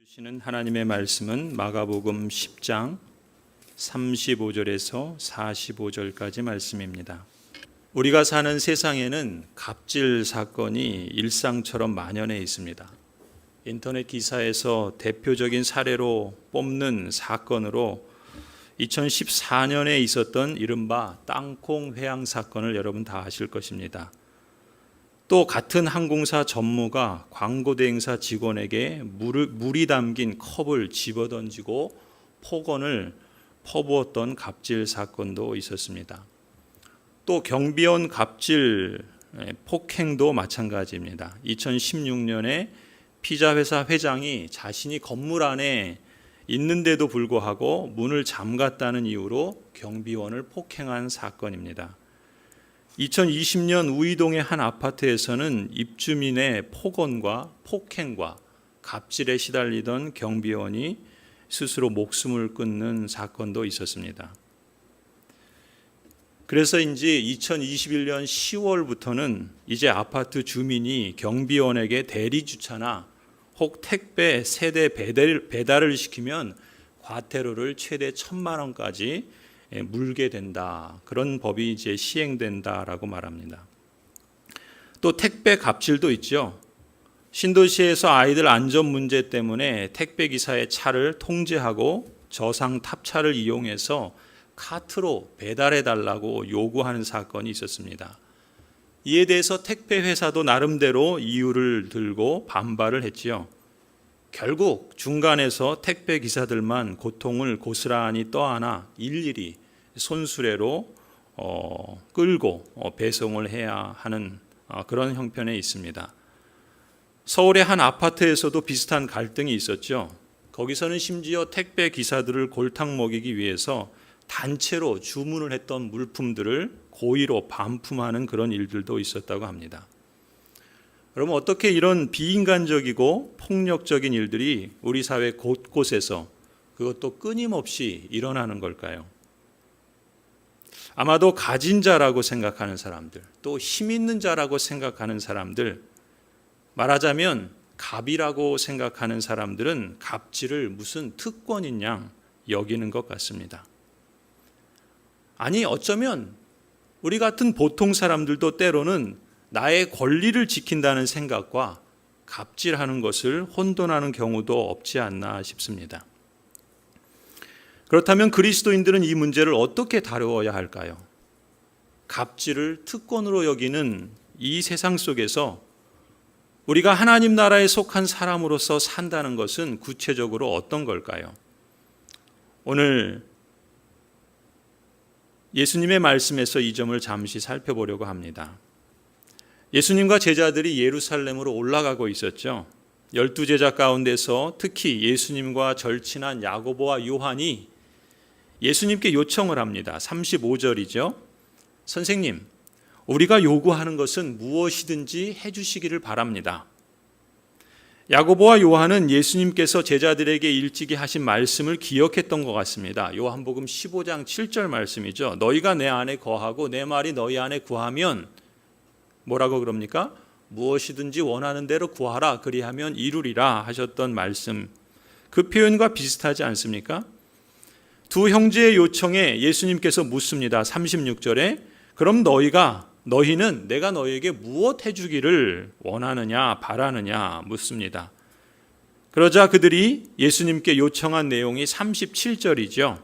주시는 하나님의 말씀은 마가복음 10장 35절에서 45절까지 말씀입니다. 우리가 사는 세상에는 갑질 사건이 일상처럼 만연해 있습니다. 인터넷 기사에서 대표적인 사례로 뽑는 사건으로 2014년에 있었던 이른바 땅콩 회항 사건을 여러분 다 아실 것입니다. 또 같은 항공사 전무가 광고 대행사 직원에게 물이 담긴 컵을 집어던지고 폭언을 퍼부었던 갑질 사건도 있었습니다. 또 경비원 갑질 폭행도 마찬가지입니다. 2016년에 피자 회사 회장이 자신이 건물 안에 있는데도 불구하고 문을 잠갔다는 이유로 경비원을 폭행한 사건입니다. 2020년 우이동의 한 아파트에서는 입주민의 폭언과 폭행과 갑질에 시달리던 경비원이 스스로 목숨을 끊는 사건도 있었습니다. 그래서인지 2021년 10월부터는 이제 아파트 주민이 경비원에게 대리 주차나 혹 택배 세대 배달을 시키면 과태료를 최대 1,000만 원까지 물게 된다. 그런 법이 이제 시행된다라고 말합니다. 또 택배 갑질도 있죠. 신도시에서 아이들 안전 문제 때문에 택배 기사의 차를 통제하고 저상 탑차를 이용해서 카트로 배달해 달라고 요구하는 사건이 있었습니다. 이에 대해서 택배 회사도 나름대로 이유를 들고 반발을 했지요. 결국 중간에서 택배 기사들만 고통을 고스란히 떠안아 일일이 손수레로 끌고 배송을 해야 하는 그런 형편에 있습니다. 서울의 한 아파트에서도 비슷한 갈등이 있었죠. 거기서는 심지어 택배 기사들을 골탕 먹이기 위해서 단체로 주문을 했던 물품들을 고의로 반품하는 그런 일들도 있었다고 합니다. 그러면 어떻게 이런 비인간적이고 폭력적인 일들이 우리 사회 곳곳에서 그것도 끊임없이 일어나는 걸까요? 아마도 가진 자라고 생각하는 사람들, 또 힘 있는 자라고 생각하는 사람들, 말하자면 갑이라고 생각하는 사람들은 갑질을 무슨 특권인 양 여기는 것 같습니다. 아니, 어쩌면 우리 같은 보통 사람들도 때로는 나의 권리를 지킨다는 생각과 갑질하는 것을 혼돈하는 경우도 없지 않나 싶습니다. 그렇다면 그리스도인들은 이 문제를 어떻게 다루어야 할까요? 갑질을 특권으로 여기는 이 세상 속에서 우리가 하나님 나라에 속한 사람으로서 산다는 것은 구체적으로 어떤 걸까요? 오늘 예수님의 말씀에서 이 점을 잠시 살펴보려고 합니다. 예수님과 제자들이 예루살렘으로 올라가고 있었죠. 12제자 가운데서 특히 예수님과 절친한 야고보와 요한이 예수님께 요청을 합니다. 35절이죠. 선생님, 우리가 요구하는 것은 무엇이든지 해주시기를 바랍니다. 야고보와 요한은 예수님께서 제자들에게 일찍이 하신 말씀을 기억했던 것 같습니다. 요한복음 15장 7절 말씀이죠. 너희가 내 안에 거하고 내 말이 너희 안에 구하면 뭐라고 그럽니까? 무엇이든지 원하는 대로 구하라 그리하면 이루리라 하셨던 말씀. 그 표현과 비슷하지 않습니까? 두 형제의 요청에 예수님께서 묻습니다. 36절에 그럼 너희는 내가 너희에게 무엇 해주기를 원하느냐 바라느냐 묻습니다. 그러자 그들이 예수님께 요청한 내용이 37절이죠.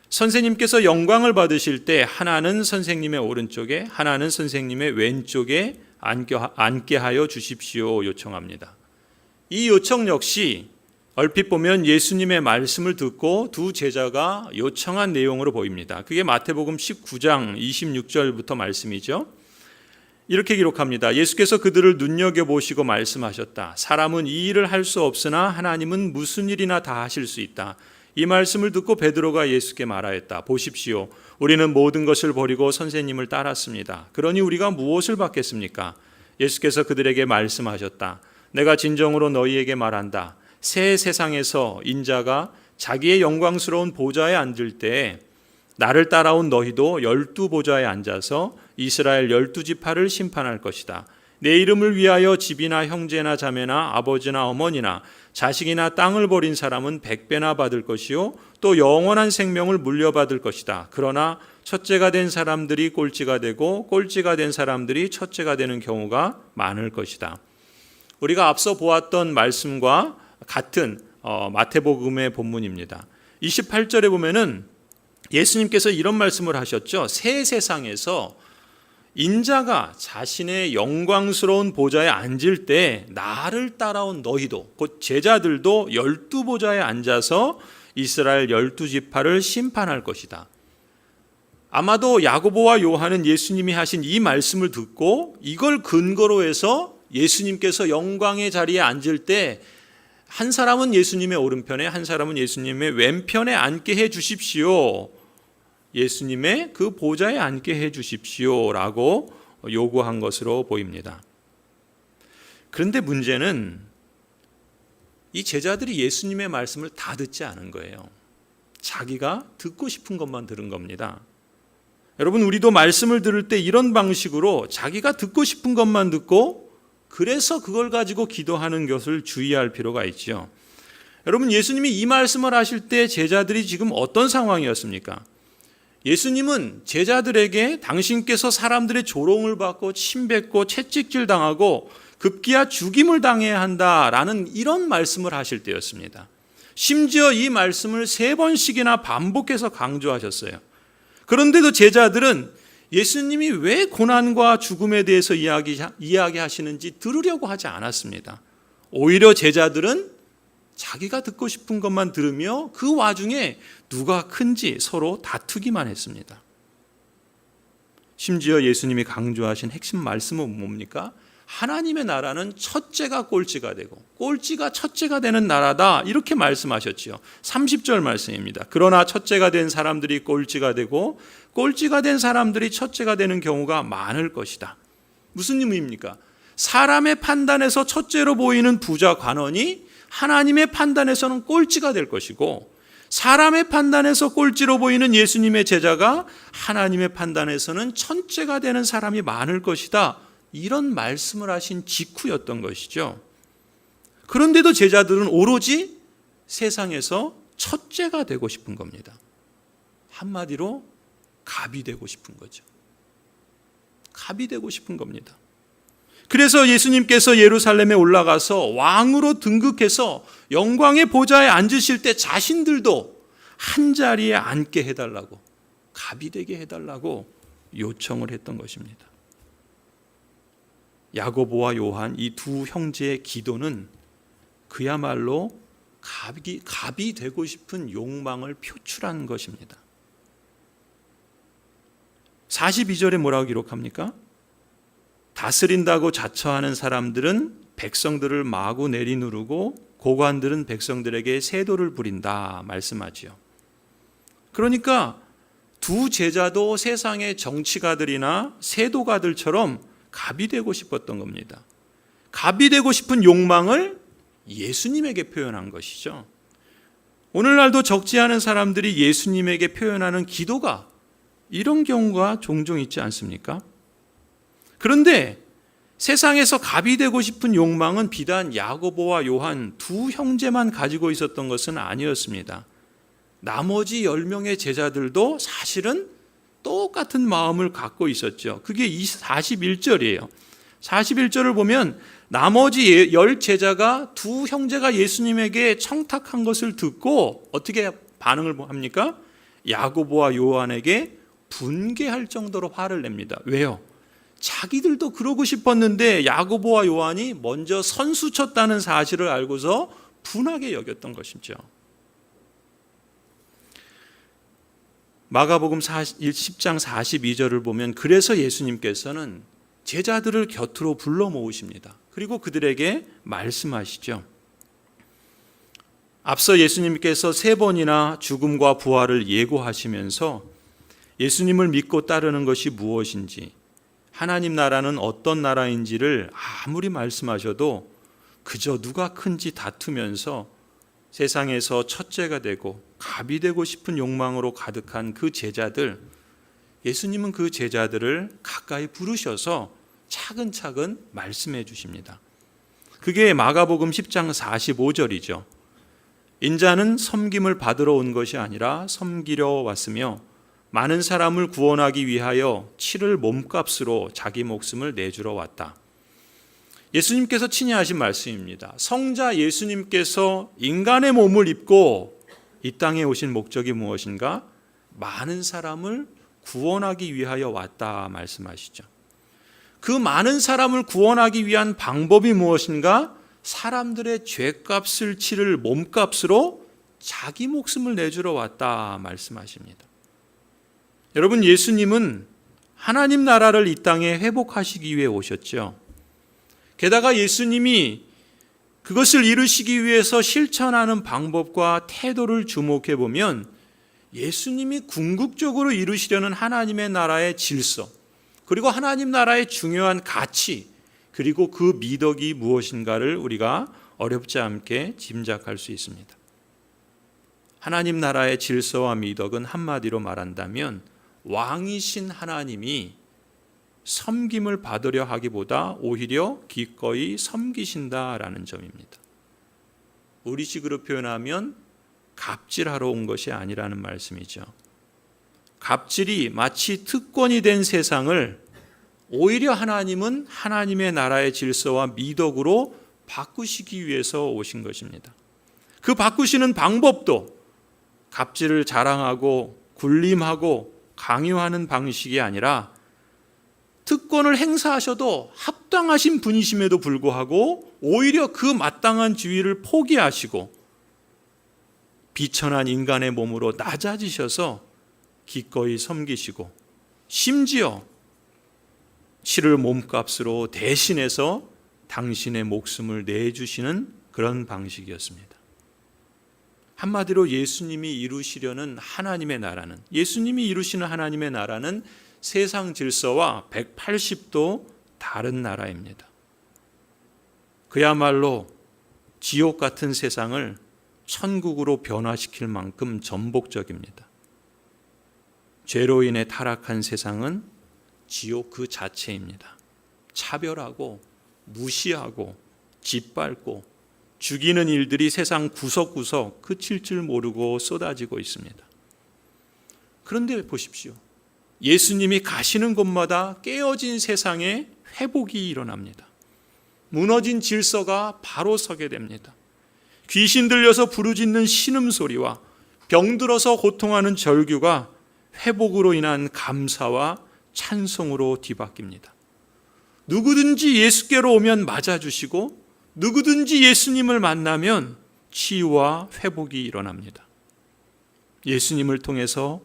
선생님께서 영광을 받으실 때 하나는 선생님의 오른쪽에 하나는 선생님의 왼쪽에 앉게 하여 주십시오 요청합니다. 이 요청 역시 얼핏 보면 예수님의 말씀을 듣고 두 제자가 요청한 내용으로 보입니다. 그게 마태복음 19장 26절부터 말씀이죠. 이렇게 기록합니다. 예수께서 그들을 눈여겨보시고 말씀하셨다. 사람은 이 일을 할 수 없으나 하나님은 무슨 일이나 다 하실 수 있다. 이 말씀을 듣고 베드로가 예수께 말하였다. 보십시오. 우리는 모든 것을 버리고 선생님을 따랐습니다. 그러니 우리가 무엇을 받겠습니까? 예수께서 그들에게 말씀하셨다. 내가 진정으로 너희에게 말한다. 새 세상에서 인자가 자기의 영광스러운 보좌에 앉을 때에 나를 따라온 너희도 12 보좌에 앉아서 이스라엘 12지파를 심판할 것이다. 내 이름을 위하여 집이나 형제나 자매나 아버지나 어머니나 자식이나 땅을 버린 사람은 100배나 받을 것이요 또 영원한 생명을 물려받을 것이다. 그러나 첫째가 된 사람들이 꼴찌가 되고 꼴찌가 된 사람들이 첫째가 되는 경우가 많을 것이다. 우리가 앞서 보았던 말씀과 같은 마태복음의 본문입니다. 28절에 보면은 예수님께서 이런 말씀을 하셨죠. 새 세상에서 인자가 자신의 영광스러운 보좌에 앉을 때 나를 따라온 너희도 곧 제자들도 12보좌에 앉아서 이스라엘 12지파를 심판할 것이다. 아마도 야고보와 요한은 예수님이 하신 이 말씀을 듣고 이걸 근거로 해서 예수님께서 영광의 자리에 앉을 때 한 사람은 예수님의 오른편에 한 사람은 예수님의 왼편에 앉게 해 주십시오. 예수님의 그 보좌에 앉게 해 주십시오라고 요구한 것으로 보입니다. 그런데 문제는 이 제자들이 예수님의 말씀을 다 듣지 않은 거예요. 자기가 듣고 싶은 것만 들은 겁니다. 여러분, 우리도 말씀을 들을 때 이런 방식으로 자기가 듣고 싶은 것만 듣고 그래서 그걸 가지고 기도하는 것을 주의할 필요가 있죠. 여러분, 예수님이 이 말씀을 하실 때 제자들이 지금 어떤 상황이었습니까? 예수님은 제자들에게 당신께서 사람들의 조롱을 받고 침뱉고 채찍질 당하고 급기야 죽임을 당해야 한다라는 이런 말씀을 하실 때였습니다. 심지어 이 말씀을 3번씩이나 반복해서 강조하셨어요. 그런데도 제자들은 예수님이 왜 고난과 죽음에 대해서 이야기하시는지 들으려고 하지 않았습니다. 오히려 제자들은 자기가 듣고 싶은 것만 들으며 그 와중에 누가 큰지 서로 다투기만 했습니다. 심지어 예수님이 강조하신 핵심 말씀은 뭡니까? 하나님의 나라는 첫째가 꼴찌가 되고 꼴찌가 첫째가 되는 나라다, 이렇게 말씀하셨지요. 30절 말씀입니다. 그러나 첫째가 된 사람들이 꼴찌가 되고 꼴찌가 된 사람들이 첫째가 되는 경우가 많을 것이다. 무슨 의미입니까? 사람의 판단에서 첫째로 보이는 부자 관원이 하나님의 판단에서는 꼴찌가 될 것이고, 사람의 판단에서 꼴찌로 보이는 예수님의 제자가 하나님의 판단에서는 첫째가 되는 사람이 많을 것이다, 이런 말씀을 하신 직후였던 것이죠. 그런데도 제자들은 오로지 세상에서 첫째가 되고 싶은 겁니다. 한마디로 갑이 되고 싶은 거죠. 갑이 되고 싶은 겁니다. 그래서 예수님께서 예루살렘에 올라가서 왕으로 등극해서 영광의 보좌에 앉으실 때 자신들도 한 자리에 앉게 해달라고, 갑이 되게 해달라고 요청을 했던 것입니다. 야고보와 요한 이 두 형제의 기도는 그야말로 갑이 되고 싶은 욕망을 표출한 것입니다. 42절에 뭐라고 기록합니까? 다스린다고 자처하는 사람들은 백성들을 마구 내리누르고 고관들은 백성들에게 세도를 부린다 말씀하지요. 그러니까 두 제자도 세상의 정치가들이나 세도가들처럼 갑이 되고 싶었던 겁니다. 갑이 되고 싶은 욕망을 예수님에게 표현한 것이죠. 오늘날도 적지 않은 사람들이 예수님에게 표현하는 기도가 이런 경우가 종종 있지 않습니까? 그런데 세상에서 갑이 되고 싶은 욕망은 비단 야고보와 요한 두 형제만 가지고 있었던 것은 아니었습니다. 나머지 10명의 제자들도 사실은 똑같은 마음을 갖고 있었죠. 그게 41절이에요. 41절을 보면 나머지 10 제자가 두 형제가 예수님에게 청탁한 것을 듣고 어떻게 반응을 합니까? 야고보와 요한에게 분개할 정도로 화를 냅니다. 왜요? 자기들도 그러고 싶었는데 야고보와 요한이 먼저 선수 쳤다는 사실을 알고서 분하게 여겼던 것이죠. 마가복음 10장 42절을 보면 그래서 예수님께서는 제자들을 곁으로 불러 모으십니다. 그리고 그들에게 말씀하시죠. 앞서 예수님께서 3번이나 죽음과 부활을 예고하시면서 예수님을 믿고 따르는 것이 무엇인지, 하나님 나라는 어떤 나라인지를 아무리 말씀하셔도 그저 누가 큰지 다투면서 세상에서 첫째가 되고 갑이 되고 싶은 욕망으로 가득한 그 제자들, 예수님은 그 제자들을 가까이 부르셔서 차근차근 말씀해 주십니다. 그게 마가복음 10장 45절이죠. 인자는 섬김을 받으러 온 것이 아니라 섬기려 왔으며 많은 사람을 구원하기 위하여 치를 몸값으로 자기 목숨을 내주러 왔다. 예수님께서 친히 하신 말씀입니다. 성자 예수님께서 인간의 몸을 입고 이 땅에 오신 목적이 무엇인가? 많은 사람을 구원하기 위하여 왔다 말씀하시죠. 그 많은 사람을 구원하기 위한 방법이 무엇인가? 사람들의 죄값을 치를 몸값으로 자기 목숨을 내주러 왔다 말씀하십니다. 여러분, 예수님은 하나님 나라를 이 땅에 회복하시기 위해 오셨죠. 게다가 예수님이 그것을 이루시기 위해서 실천하는 방법과 태도를 주목해 보면 예수님이 궁극적으로 이루시려는 하나님의 나라의 질서, 그리고 하나님 나라의 중요한 가치, 그리고 그 미덕이 무엇인가를 우리가 어렵지 않게 짐작할 수 있습니다. 하나님 나라의 질서와 미덕은 한마디로 말한다면 왕이신 하나님이 섬김을 받으려 하기보다 오히려 기꺼이 섬기신다라는 점입니다. 우리식으로 표현하면 갑질하러 온 것이 아니라는 말씀이죠. 갑질이 마치 특권이 된 세상을 오히려 하나님은 하나님의 나라의 질서와 미덕으로 바꾸시기 위해서 오신 것입니다. 그 바꾸시는 방법도 갑질을 자랑하고 군림하고 강요하는 방식이 아니라 특권을 행사하셔도 합당하신 분이심에도 불구하고 오히려 그 마땅한 지위를 포기하시고 비천한 인간의 몸으로 낮아지셔서 기꺼이 섬기시고 심지어 치를 몸값으로 대신해서 당신의 목숨을 내주시는 그런 방식이었습니다. 한마디로 예수님이 이루시려는 하나님의 나라는, 예수님이 이루시는 하나님의 나라는 세상 질서와 180도 다른 나라입니다. 그야말로 지옥 같은 세상을 천국으로 변화시킬 만큼 전복적입니다. 죄로 인해 타락한 세상은 지옥 그 자체입니다. 차별하고 무시하고 짓밟고 죽이는 일들이 세상 구석구석 그칠 줄 모르고 쏟아지고 있습니다. 그런데 보십시오. 예수님이 가시는 곳마다 깨어진 세상에 회복이 일어납니다. 무너진 질서가 바로 서게 됩니다. 귀신 들려서 부르짖는 신음소리와 병들어서 고통하는 절규가 회복으로 인한 감사와 찬송으로 뒤바뀝니다. 누구든지 예수께로 오면 맞아주시고 누구든지 예수님을 만나면 치유와 회복이 일어납니다. 예수님을 통해서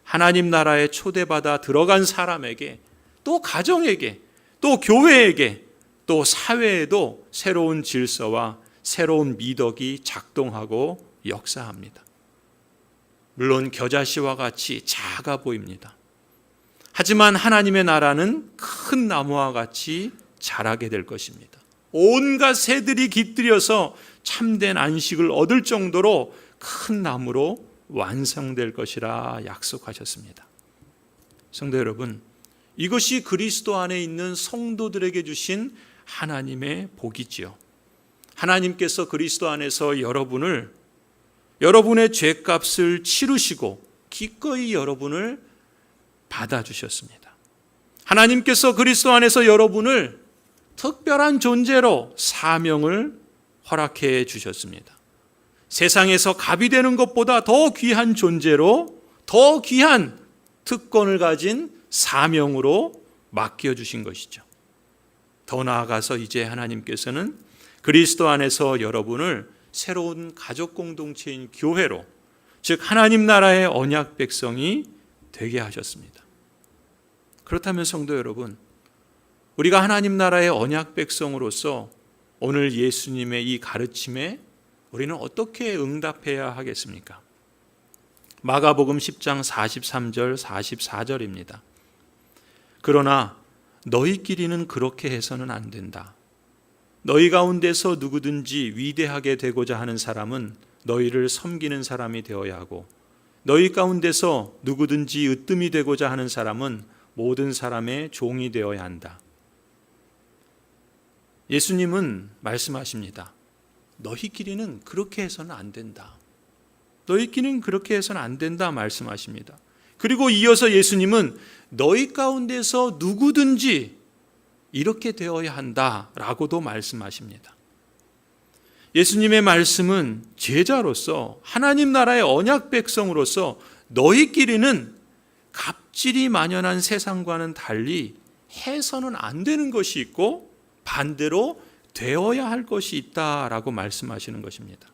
하나님 나라에 초대받아 들어간 사람에게, 또 가정에게, 또 교회에게, 또 사회에도 새로운 질서와 새로운 미덕이 작동하고 역사합니다. 물론 겨자씨와 같이 작아 보입니다. 하지만 하나님의 나라는 큰 나무와 같이 자라게 될 것입니다. 온갖 새들이 깃들여서 참된 안식을 얻을 정도로 큰 나무로 완성될 것이라 약속하셨습니다. 성도 여러분, 이것이 그리스도 안에 있는 성도들에게 주신 하나님의 복이지요. 하나님께서 그리스도 안에서 여러분의 죄값을 치르시고 기꺼이 여러분을 받아주셨습니다. 하나님께서 그리스도 안에서 여러분을 특별한 존재로 사명을 허락해 주셨습니다. 세상에서 갑이 되는 것보다 더 귀한 존재로, 더 귀한 특권을 가진 사명으로 맡겨주신 것이죠. 더 나아가서 이제 하나님께서는 그리스도 안에서 여러분을 새로운 가족 공동체인 교회로, 즉 하나님 나라의 언약 백성이 되게 하셨습니다. 그렇다면 성도 여러분, 우리가 하나님 나라의 언약 백성으로서 오늘 예수님의 이 가르침에 우리는 어떻게 응답해야 하겠습니까? 마가복음 10장 43절 44절입니다. 그러나 너희끼리는 그렇게 해서는 안 된다. 너희 가운데서 누구든지 위대하게 되고자 하는 사람은 너희를 섬기는 사람이 되어야 하고, 너희 가운데서 누구든지 으뜸이 되고자 하는 사람은 모든 사람의 종이 되어야 한다. 예수님은 말씀하십니다. 너희끼리는 그렇게 해서는 안 된다. 너희끼리는 그렇게 해서는 안 된다 말씀하십니다. 그리고 이어서 예수님은 너희 가운데서 누구든지 이렇게 되어야 한다라고도 말씀하십니다. 예수님의 말씀은 제자로서 하나님 나라의 언약 백성으로서 너희끼리는 갑질이 만연한 세상과는 달리 해서는 안 되는 것이 있고 반대로 되어야 할 것이 있다라고 말씀하시는 것입니다.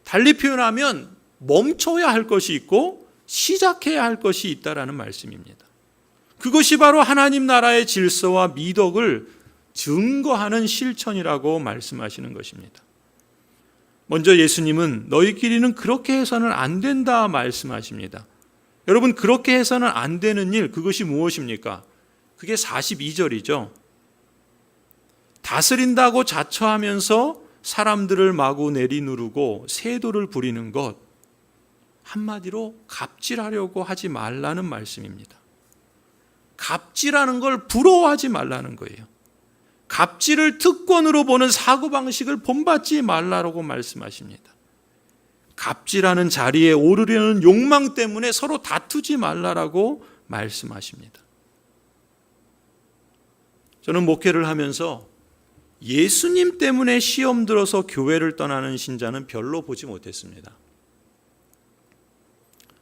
달리 표현하면 멈춰야 할 것이 있고 시작해야 할 것이 있다라는 말씀입니다. 그것이 바로 하나님 나라의 질서와 미덕을 증거하는 실천이라고 말씀하시는 것입니다. 먼저 예수님은 너희끼리는 그렇게 해서는 안 된다 말씀하십니다. 여러분, 그렇게 해서는 안 되는 일, 그것이 무엇입니까? 그게 42절이죠. 다스린다고 자처하면서 사람들을 마구 내리누르고 세도를 부리는 것, 한마디로 갑질하려고 하지 말라는 말씀입니다. 갑질하는 걸 부러워하지 말라는 거예요. 갑질을 특권으로 보는 사고방식을 본받지 말라고 말씀하십니다. 갑질하는 자리에 오르려는 욕망 때문에 서로 다투지 말라고 말씀하십니다. 저는 목회를 하면서 예수님 때문에 시험 들어서 교회를 떠나는 신자는 별로 보지 못했습니다.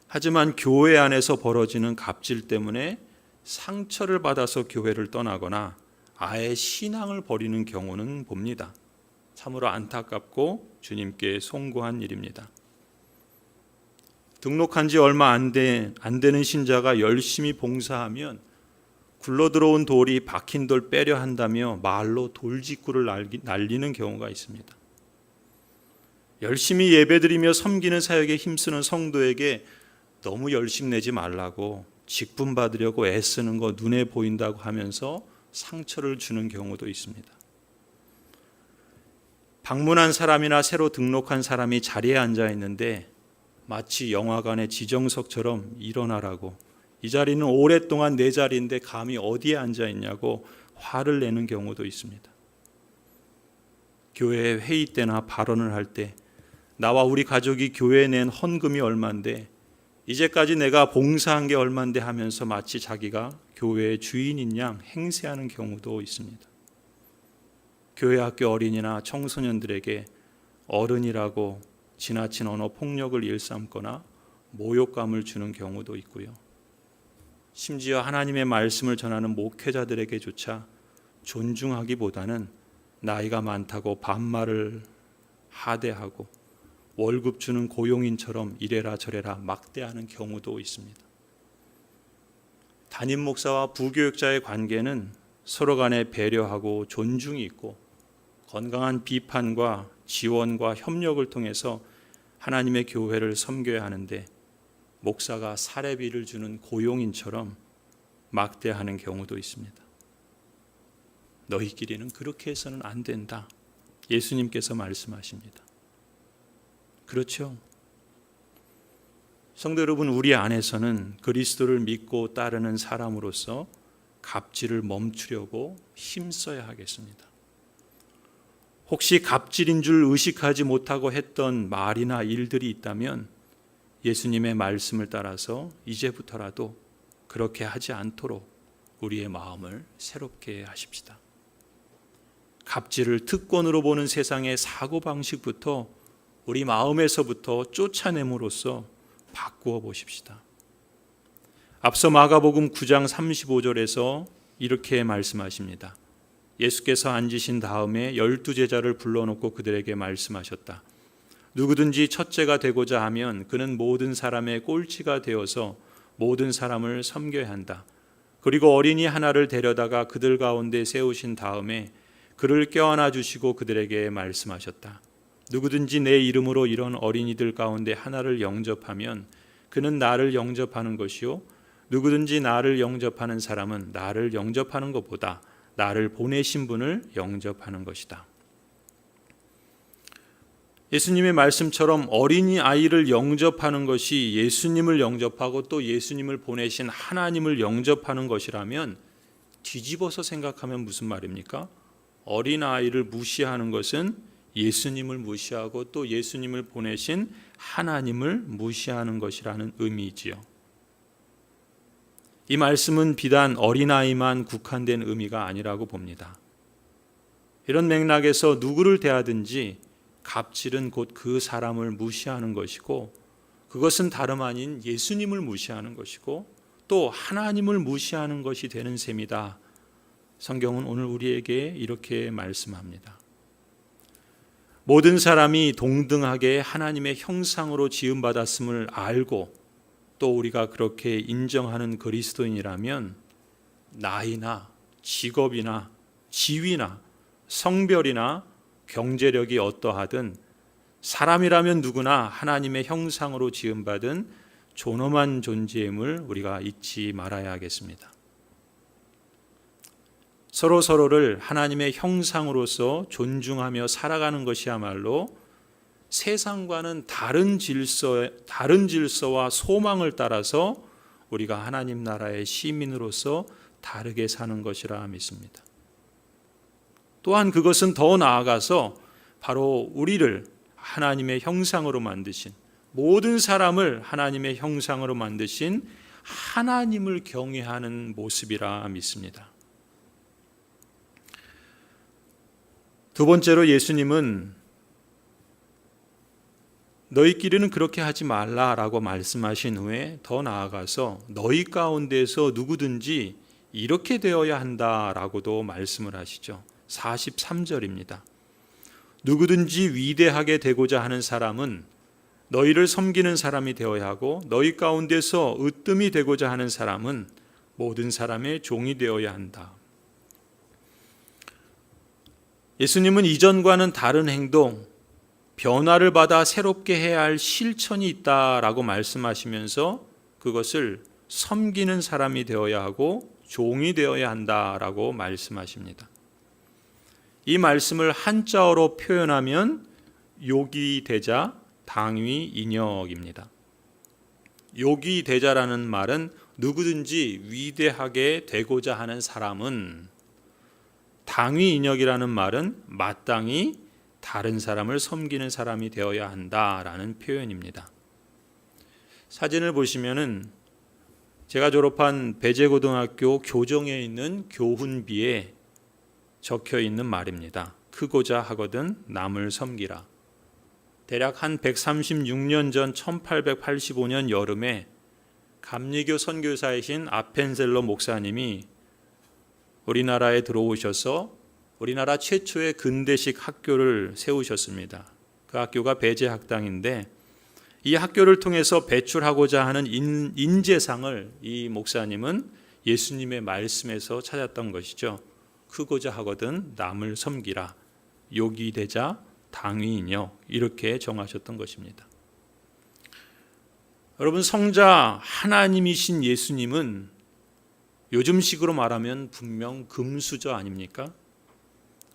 하지만 교회 안에서 벌어지는 갑질 때문에 상처를 받아서 교회를 떠나거나 아예 신앙을 버리는 경우는 봅니다. 참으로 안타깝고 주님께 송구한 일입니다. 등록한 지 얼마 안 되는 신자가 열심히 봉사하면 굴러들어온 돌이 박힌 돌 빼려 한다며 말로 돌직구를 날리는 경우가 있습니다. 열심히 예배드리며 섬기는 사역에 힘쓰는 성도에게 너무 열심내지 말라고 직분받으려고 애쓰는 거 눈에 보인다고 하면서 상처를 주는 경우도 있습니다. 방문한 사람이나 새로 등록한 사람이 자리에 앉아 있는데 마치 영화관의 지정석처럼 일어나라고, 이 자리는 오랫동안 내 자리인데 감히 어디에 앉아 있냐고 화를 내는 경우도 있습니다. 교회 회의 때나 발언을 할 때 나와 우리 가족이 교회에 낸 헌금이 얼만데 이제까지 내가 봉사한 게 얼만데 하면서 마치 자기가 교회의 주인인 양 행세하는 경우도 있습니다. 교회 학교 어린이나 청소년들에게 어른이라고 지나친 언어 폭력을 일삼거나 모욕감을 주는 경우도 있고요. 심지어 하나님의 말씀을 전하는 목회자들에게조차 존중하기보다는 나이가 많다고 반말을 하대하고 월급 주는 고용인처럼 이래라 저래라 막대하는 경우도 있습니다. 담임 목사와 부교육자의 관계는 서로 간에 배려하고 존중이 있고 건강한 비판과 지원과 협력을 통해서 하나님의 교회를 섬겨야 하는데 목사가 사례비를 주는 고용인처럼 막대하는 경우도 있습니다. 너희끼리는 그렇게 해서는 안 된다. 예수님께서 말씀하십니다. 그렇죠? 성도 여러분, 우리 안에서는 그리스도를 믿고 따르는 사람으로서 갑질을 멈추려고 힘써야 하겠습니다. 혹시 갑질인 줄 의식하지 못하고 했던 말이나 일들이 있다면 예수님의 말씀을 따라서 이제부터라도 그렇게 하지 않도록 우리의 마음을 새롭게 하십시다. 갑질을 특권으로 보는 세상의 사고방식부터 우리 마음에서부터 쫓아냄으로써 바꾸어 보십시다. 앞서 마가복음 9장 35절에서 이렇게 말씀하십니다. 예수께서 앉으신 다음에 12제자를 불러놓고 그들에게 말씀하셨다. 누구든지 첫째가 되고자 하면 그는 모든 사람의 꼴찌가 되어서 모든 사람을 섬겨야 한다. 그리고 어린이 하나를 데려다가 그들 가운데 세우신 다음에 그를 껴안아 주시고 그들에게 말씀하셨다. 누구든지 내 이름으로 이런 어린이들 가운데 하나를 영접하면 그는 나를 영접하는 것이요 누구든지 나를 영접하는 사람은 나를 영접하는 것보다 나를 보내신 분을 영접하는 것이다. 예수님의 말씀처럼 어린이 아이를 영접하는 것이 예수님을 영접하고 또 예수님을 보내신 하나님을 영접하는 것이라면 뒤집어서 생각하면 무슨 말입니까? 어린아이를 무시하는 것은 예수님을 무시하고 또 예수님을 보내신 하나님을 무시하는 것이라는 의미이지요. 이 말씀은 비단 어린아이만 국한된 의미가 아니라고 봅니다. 이런 맥락에서 누구를 대하든지 갑질은 곧 그 사람을 무시하는 것이고, 그것은 다름 아닌 예수님을 무시하는 것이고 또 하나님을 무시하는 것이 되는 셈이다. 성경은 오늘 우리에게 이렇게 말씀합니다. 모든 사람이 동등하게 하나님의 형상으로 지음받았음을 알고 또 우리가 그렇게 인정하는 그리스도인이라면 나이나 직업이나 지위나 성별이나 경제력이 어떠하든 사람이라면 누구나 하나님의 형상으로 지음받은 존엄한 존재임을 우리가 잊지 말아야 하겠습니다. 서로를 하나님의 형상으로서 존중하며 살아가는 것이야말로 세상과는 다른 질서와 소망을 따라서 우리가 하나님 나라의 시민으로서 다르게 사는 것이라 믿습니다. 또한 그것은 더 나아가서 바로 우리를 하나님의 형상으로 만드신, 모든 사람을 하나님의 형상으로 만드신 하나님을 경외하는 모습이라 믿습니다. 두 번째로 예수님은 너희끼리는 그렇게 하지 말라라고 말씀하신 후에 더 나아가서 너희 가운데서 누구든지 이렇게 되어야 한다라고도 말씀을 하시죠. 43절입니다. 누구든지 위대하게 되고자 하는 사람은 너희를 섬기는 사람이 되어야 하고 너희 가운데서 으뜸이 되고자 하는 사람은 모든 사람의 종이 되어야 한다. 예수님은 이전과는 다른 행동, 변화를 받아 새롭게 해야 할 실천이 있다라고 말씀하시면서 그것을 섬기는 사람이 되어야 하고 종이 되어야 한다라고 말씀하십니다. 이 말씀을 한자어로 표현하면 요기대자 당위인역입니다. 요기대자라는 말은 누구든지 위대하게 되고자 하는 사람은, 당위인역이라는 말은 마땅히 다른 사람을 섬기는 사람이 되어야 한다라는 표현입니다. 사진을 보시면은 제가 졸업한 배재고등학교 교정에 있는 교훈비에 적혀 있는 말입니다. 크고자 하거든 남을 섬기라. 대략 한 136년 전 1885년 여름에 감리교 선교사이신 아펜셀러 목사님이 우리나라에 들어오셔서 우리나라 최초의 근대식 학교를 세우셨습니다. 그 학교가 배재학당인데 이 학교를 통해서 배출하고자 하는 인재상을 이 목사님은 예수님의 말씀에서 찾았던 것이죠. 크고자 하거든 남을 섬기라. 요기대자 당위인역, 이렇게 정하셨던 것입니다. 여러분, 성자 하나님이신 예수님은 요즘식으로 말하면 분명 금수저 아닙니까?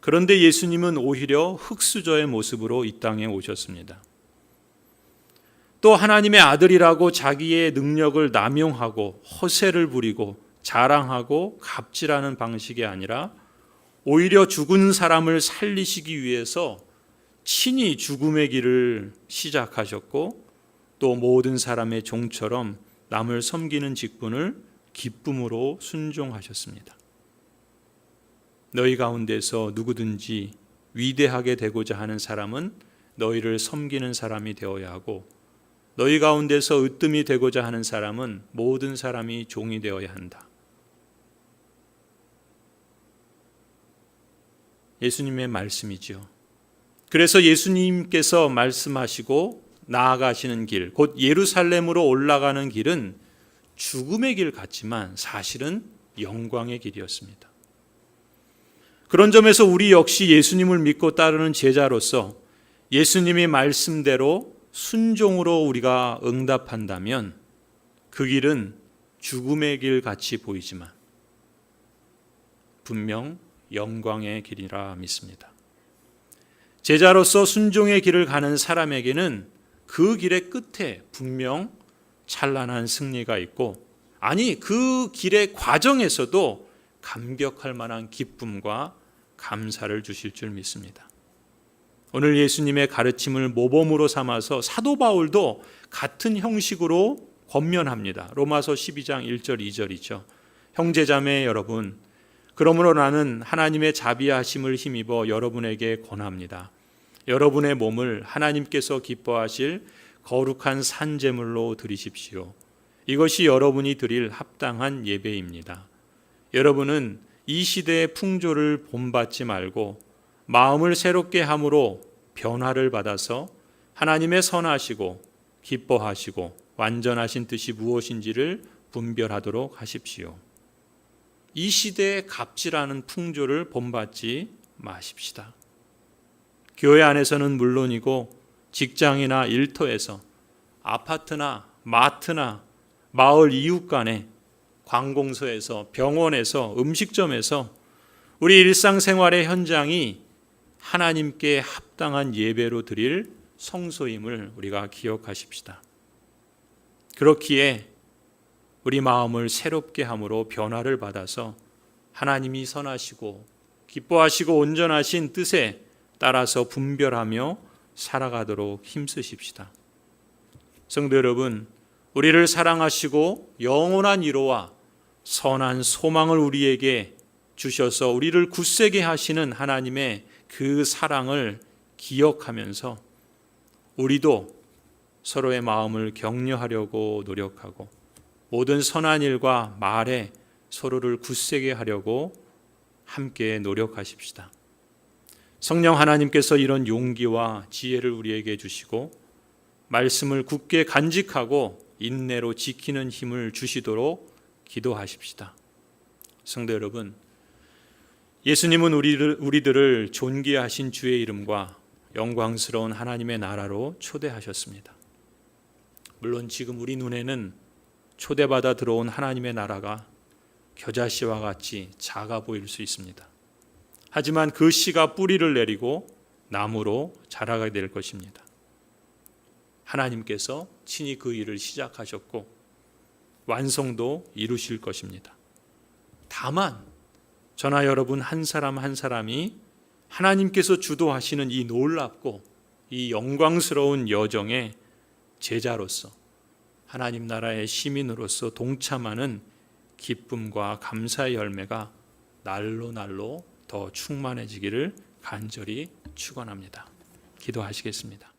그런데 예수님은 오히려 흙수저의 모습으로 이 땅에 오셨습니다. 또 하나님의 아들이라고 자기의 능력을 남용하고 허세를 부리고 자랑하고 갑질하는 방식이 아니라 오히려 죽은 사람을 살리시기 위해서 친히 죽음의 길을 시작하셨고 또 모든 사람의 종처럼 남을 섬기는 직분을 기쁨으로 순종하셨습니다. 너희 가운데서 누구든지 위대하게 되고자 하는 사람은 너희를 섬기는 사람이 되어야 하고 너희 가운데서 으뜸이 되고자 하는 사람은 모든 사람이 종이 되어야 한다. 예수님의 말씀이지요. 그래서 예수님께서 말씀하시고 나아가시는 길, 곧 예루살렘으로 올라가는 길은 죽음의 길 같지만 사실은 영광의 길이었습니다. 그런 점에서 우리 역시 예수님을 믿고 따르는 제자로서 예수님의 말씀대로 순종으로 우리가 응답한다면 그 길은 죽음의 길 같이 보이지만 분명 영광의 길이라 믿습니다. 제자로서 순종의 길을 가는 사람에게는 그 길의 끝에 분명 찬란한 승리가 있고, 아니 그 길의 과정에서도 감격할 만한 기쁨과 감사를 주실 줄 믿습니다. 오늘 예수님의 가르침을 모범으로 삼아서 사도 바울도 같은 형식으로 권면합니다. 로마서 12장 1절 2절이죠. 형제자매 여러분, 그러므로 나는 하나님의 자비하심을 힘입어 여러분에게 권합니다. 여러분의 몸을 하나님께서 기뻐하실 거룩한 산제물로 드리십시오. 이것이 여러분이 드릴 합당한 예배입니다. 여러분은 이 시대의 풍조를 본받지 말고 마음을 새롭게 함으로 변화를 받아서 하나님의 선하시고 기뻐하시고 완전하신 뜻이 무엇인지를 분별하도록 하십시오. 이 시대의 갑질하는 풍조를 본받지 마십시다. 교회 안에서는 물론이고 직장이나 일터에서, 아파트나 마트나 마을 이웃 간에, 관공서에서, 병원에서, 음식점에서 우리 일상생활의 현장이 하나님께 합당한 예배로 드릴 성소임을 우리가 기억하십시다. 그렇기에 우리 마음을 새롭게 함으로 변화를 받아서 하나님이 선하시고 기뻐하시고 온전하신 뜻에 따라서 분별하며 살아가도록 힘쓰십시다. 성도 여러분, 우리를 사랑하시고 영원한 위로와 선한 소망을 우리에게 주셔서 우리를 굳세게 하시는 하나님의 그 사랑을 기억하면서 우리도 서로의 마음을 격려하려고 노력하고 모든 선한 일과 말에 서로를 굳세게 하려고 함께 노력하십시다. 성령 하나님께서 이런 용기와 지혜를 우리에게 주시고 말씀을 굳게 간직하고 인내로 지키는 힘을 주시도록 기도하십시다. 성도 여러분, 예수님은 우리들을 존귀하신 주의 이름과 영광스러운 하나님의 나라로 초대하셨습니다. 물론 지금 우리 눈에는 초대받아 들어온 하나님의 나라가 겨자씨와 같이 작아 보일 수 있습니다. 하지만 그 씨가 뿌리를 내리고 나무로 자라게 될 것입니다. 하나님께서 친히 그 일을 시작하셨고 완성도 이루실 것입니다. 다만 저나 여러분 한 사람 한 사람이 하나님께서 주도하시는 이 놀랍고 이 영광스러운 여정의 제자로서 하나님 나라의 시민으로서 동참하는 기쁨과 감사의 열매가 날로 날로 더 충만해지기를 간절히 축원합니다. 기도하시겠습니다.